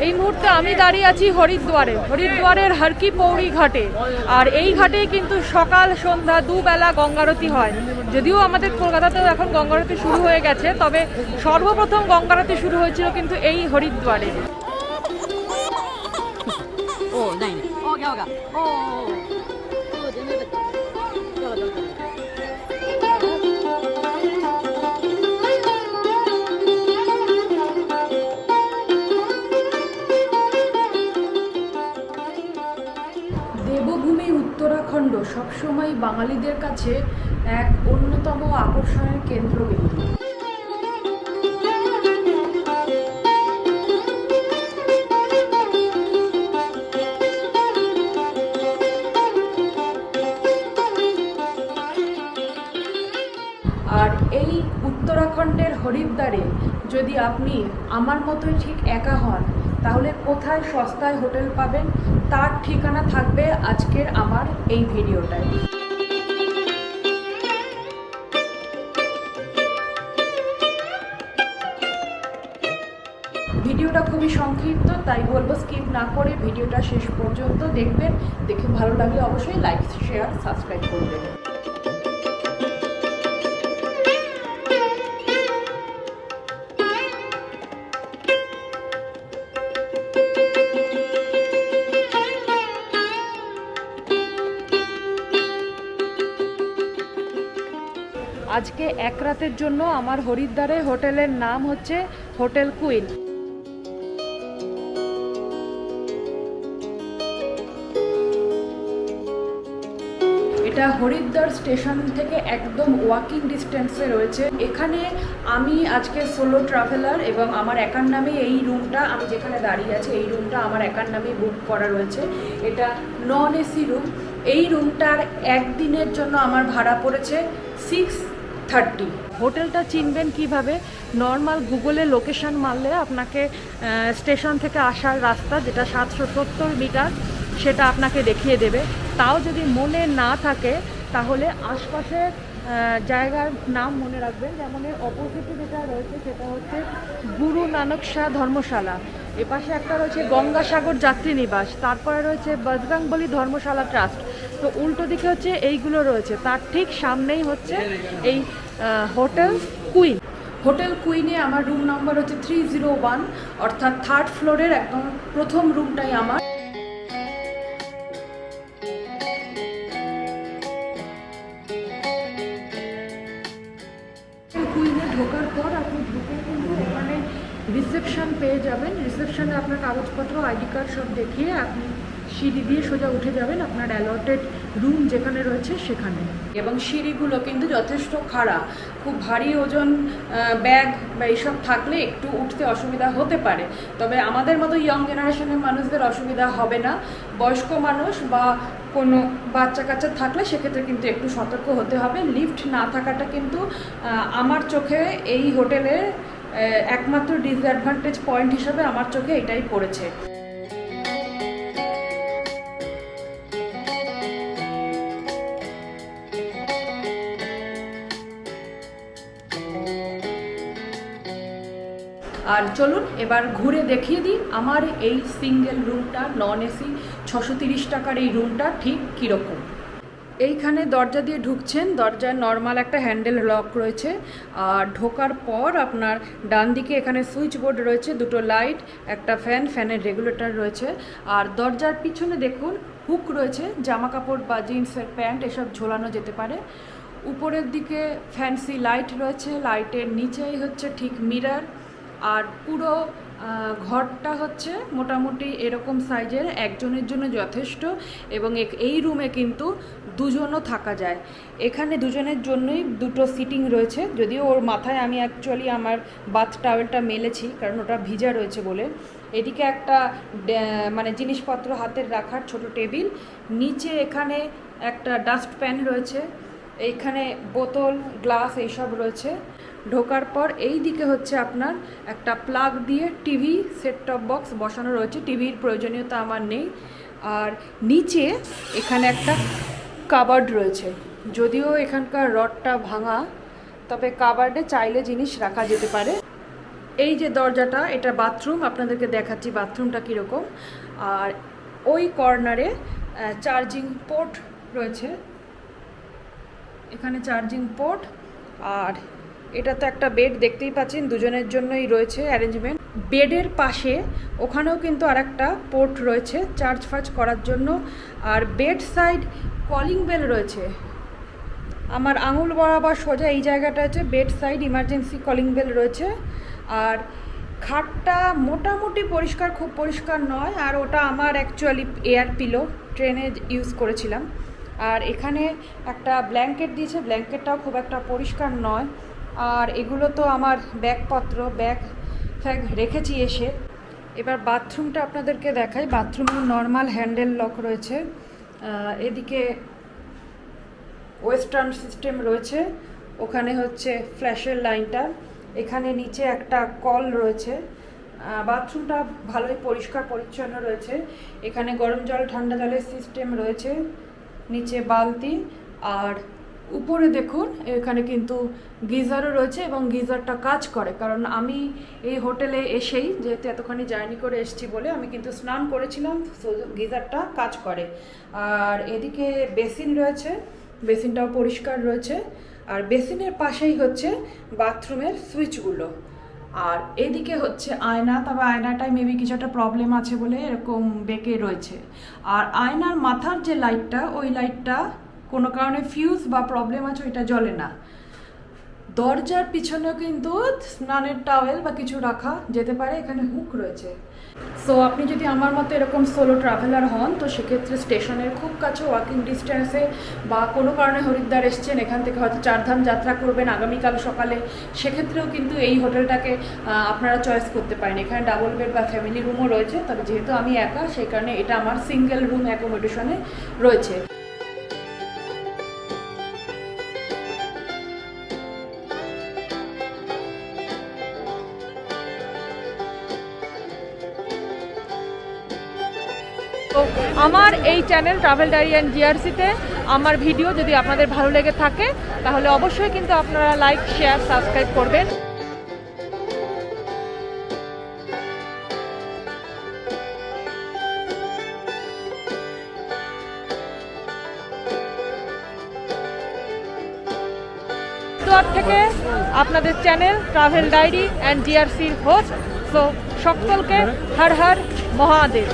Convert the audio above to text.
এই মুহূর্তে আমি দাঁড়িয়ে আছি হরিদ্বারের হরকি পৌড়ি ঘাটে। আর এই ঘাটে কিন্তু সকাল সন্ধ্যা দুবেলা গঙ্গারতি হয়। যদিও আমাদের কলকাতাতেও এখন গঙ্গারতি শুরু হয়ে গেছে, তবে সর্বপ্রথম গঙ্গারতি শুরু হয়েছিল কিন্তু এই হরিদ্বারে। দেবভূমি উত্তরাখণ্ড সবসময় বাঙালিদের কাছে এক অন্যতম আকর্ষণের কেন্দ্রবিন্দু। আর এই উত্তরাখণ্ডের হরিদ্বারে যদি আপনি আমার মতোই ঠিক একা হন, তাহলে কোথায় সস্তায় হোটেল পাবেন তার ঠিকানা থাকবে আজকের আমার এই ভিডিওটায়। ভিডিওটা খুবই সংক্ষিপ্ত, তাই বলবো স্কিপ না করে ভিডিওটা শেষ পর্যন্ত দেখবেন। দেখে ভালো লাগলে অবশ্যই লাইক, শেয়ার, সাবস্ক্রাইব করবেন। আজকে এক রাতের জন্য আমার হরিদ্বারে হোটেলের নাম হচ্ছে হোটেল কুইন। এটা হরিদ্বার স্টেশন থেকে একদম ওয়াকিং ডিস্টেন্সে রয়েছে। এখানে আমি আজকে সোলো ট্রাভেলার এবং আমার একার নামে এই রুমটা, আমি যেখানে দাঁড়িয়ে আছি এই রুমটা আমার একার নামে বুক করা রয়েছে। এটা নন এসি রুম। এই রুমটার একদিনের জন্য আমার ভাড়া পড়েছে 630। হোটেলটা চিনবেন কিভাবে? নর্মাল গুগলে লোকেশন মারলে আপনাকে স্টেশন থেকে আসার রাস্তা, যেটা 770 মিটার, সেটা আপনাকে দেখিয়ে দেবে। তাও যদি মনে না থাকে তাহলে আশপাশের জায়গার নাম মনে রাখবেন। যেমন এর অপোজিটে যেটা রয়েছে সেটা হচ্ছে গুরু নানক শাহ ধর্মশালা, এপাশে একটা রয়েছে গঙ্গাসাগর যাত্রী নিবাস, তারপরে রয়েছে বজরংবলী ধর্মশালা ট্রাস্ট। তো উল্টো দিকে হচ্ছে এইগুলো রয়েছে, তার ঠিক সামনেই হচ্ছে এই হোটেল কুইন। হোটেল কুইনে আমার রুম নাম্বার হচ্ছে 301, অর্থাৎ 3rd ফ্লোরের একদম প্রথম রুমটাই আমার। কুইনে ঢোকার পর আপনি ঢুকে কিন্তু ওখানে রিসেপশন পেয়ে যাবেন। রিসেপশনে আপনার কাগজপত্র, আইডি কার্ড সব দেখিয়ে আপনি সিঁড়ি দিয়ে সোজা উঠে যাবেন আপনার অ্যালটেড রুম যেখানে রয়েছে সেখানে। এবং সিঁড়িগুলো কিন্তু যথেষ্ট খাড়া, খুব ভারী ওজন ব্যাগ বা এইসব থাকলে একটু উঠতে অসুবিধা হতে পারে। তবে আমাদের মতো ইয়ং জেনারেশনের মানুষদের অসুবিধা হবে না। বয়স্ক মানুষ বা কোনো বাচ্চা কাচ্চা থাকলে সেক্ষেত্রে কিন্তু একটু সতর্ক হতে হবে। লিফট না থাকাটা কিন্তু আমার চোখে এই হোটেলের একমাত্র ডিসঅ্যাডভান্টেজ পয়েন্ট হিসাবে আমার চোখে এটাই পড়েছে। আর চলুন এবার ঘুরে দেখিয়ে দিই আমার এই সিঙ্গেল রুমটা, নন এসি 630 টাকার এই রুমটা ঠিক কীরকম। এইখানে দরজা দিয়ে ঢুকছেন, দরজার নর্মাল একটা হ্যান্ডেল লক রয়েছে। আর ঢোকার পর আপনার ডান দিকে এখানে সুইচ বোর্ড রয়েছে, দুটো লাইট, একটা ফ্যান, ফ্যানের রেগুলেটর রয়েছে। আর দরজার পিছনে দেখুন হুক রয়েছে, জামা কাপড় বা জিন্সের প্যান্ট এসব ঝোলানো যেতে পারে। উপরের দিকে ফ্যান্সি লাইট রয়েছে, লাইটের নিচেই হচ্ছে ঠিক মিরর। আর পুরো ঘরটা হচ্ছে মোটামুটি এরকম সাইজের, একজনের জন্য যথেষ্ট। এবং এই রুমে কিন্তু দুজনও থাকা যায়। এখানে দুজনের জন্যই দুটো সিটিং রয়েছে, যদিও ওর মাথায় আমি অ্যাকচুয়ালি আমার বাথ টাওয়েলটা মেলেছি কারণ ওটা ভিজা রয়েছে বলে। এদিকে একটা মানে জিনিসপত্র হাতের রাখার ছোট টেবিল, নিচে এখানে একটা ডাস্টপ্যান রয়েছে, এইখানে বোতল, গ্লাস এইসব রয়েছে। ঢোকার পর এই দিকে হচ্ছে আপনার একটা প্লাগ দিয়ে টিভি সেট টপ বক্স বসানো রয়েছে। টিভির প্রয়োজনীয়তা আমার নেই। আর নিচে এখানে একটা কাবার্ড রয়েছে, যদিও এখানকার রডটা ভাঙা, তবে কাবার্ডে চাইলে জিনিস রাখা যেতে পারে। এই যে দরজাটা, এটা বাথরুম, আপনাদেরকে দেখাচ্ছি বাথরুমটা কীরকম। আর ওই কর্নারে চার্জিং পোর্ট রয়েছে, এখানে চার্জিং পোর্ট। আর এটা তো একটা বেড, দেখতেই পাচ্ছেন দুজনের জন্যই রয়েছে অ্যারেঞ্জমেন্ট। বেডের পাশে ওখানেও কিন্তু আর একটা পোর্ট রয়েছে চার্জ ফার্জ করার জন্য। আর বেড সাইড কলিং বেল রয়েছে, আমার আঙুল বরাবর সোজা এই জায়গাটা আছে bed side emergency calling bell রয়েছে। আর খাটটা মোটামুটি পরিষ্কার, খুব পরিষ্কার নয়। আর ওটা আমার অ্যাকচুয়ালি এয়ার পিলো, ট্রেনে ইউজ করেছিলাম। আর এখানে একটা ব্ল্যাঙ্কেট দিয়েছে, ব্ল্যাঙ্কেটটাও খুব একটা পরিষ্কার নয়। আর এগুলো তো আমার ব্যাগপত্র, ব্যাগ ফ্যাগ রেখেছি এসে। এবার বাথরুমটা আপনাদেরকে দেখাই। বাথরুমের নর্মাল হ্যান্ডেল লক রয়েছে, এদিকে ওয়েস্টার্ন সিস্টেম রয়েছে, ওখানে হচ্ছে ফ্ল্যাশের লাইনটা, এখানে নিচে একটা কল রয়েছে। বাথরুমটা ভালোই পরিষ্কার পরিচ্ছন্ন রয়েছে। এখানে গরম জল ঠান্ডা জলের সিস্টেম রয়েছে, নিচে বালতি। আর উপরে দেখুন এখানে কিন্তু গিজারও রয়েছে এবং গিজারটা কাজ করে, কারণ আমি এই হোটেলে এসেই যেহেতু এতখানি জার্নি করে এসেছি বলে আমি কিন্তু স্নান করেছিলাম, সো গিজারটা কাজ করে। আর এদিকে বেসিন রয়েছে, বেসিনটাও পরিষ্কার রয়েছে। আর বেসিনের পাশেই হচ্ছে বাথরুমের সুইচগুলো। আর এদিকে হচ্ছে আয়না, তবে আয়নাটায় মেবি কিছু একটা প্রবলেম আছে বলে এরকম বেঁকে রয়েছে। আর আয়নার মাথার যে লাইটটা, ওই লাইটটা কোনো কারণে ফিউজ বা প্রবলেম আছে, ওইটা জ্বলে না। দরজার পিছনেও কিন্তু স্নানের টাওয়েল বা কিছু রাখা যেতে পারে, এখানে হুক রয়েছে। সো আপনি যদি আমার মতো এরকম সোলো ট্রাভেলার হন, তো সেক্ষেত্রে স্টেশনের খুব কাছে ওয়াকিং ডিস্টেন্সে, বা কোনো কারণে হরিদ্বার এসছেন, এখান থেকে হয়তো 4 ধাম যাত্রা করবেন আগামীকাল সকালে, সেক্ষেত্রেও কিন্তু এই হোটেলটাকে আপনারা চয়েস করতে পারেন। এখানে ডাবল বেড বা ফ্যামিলি রুমও রয়েছে, তবে যেহেতু আমি একা সেই কারণে এটা আমার সিঙ্গেল রুম অ্যাকোমোডেশনে রয়েছে। তো আমার এই চ্যানেল ট্রাভেল ডায়েরি অ্যান্ড জিআরসিতে আমার ভিডিও যদি আপনাদের ভালো লেগে থাকে, তাহলে অবশ্যই কিন্তু আপনারা লাইক, শেয়ার, সাবস্ক্রাইব করবেন। হরিদ্বার থেকে আপনাদের চ্যানেল ট্রাভেল ডায়েরি অ্যান্ড জিআরসির হোস্ট। সো সকলকে হর হর মহাদেব।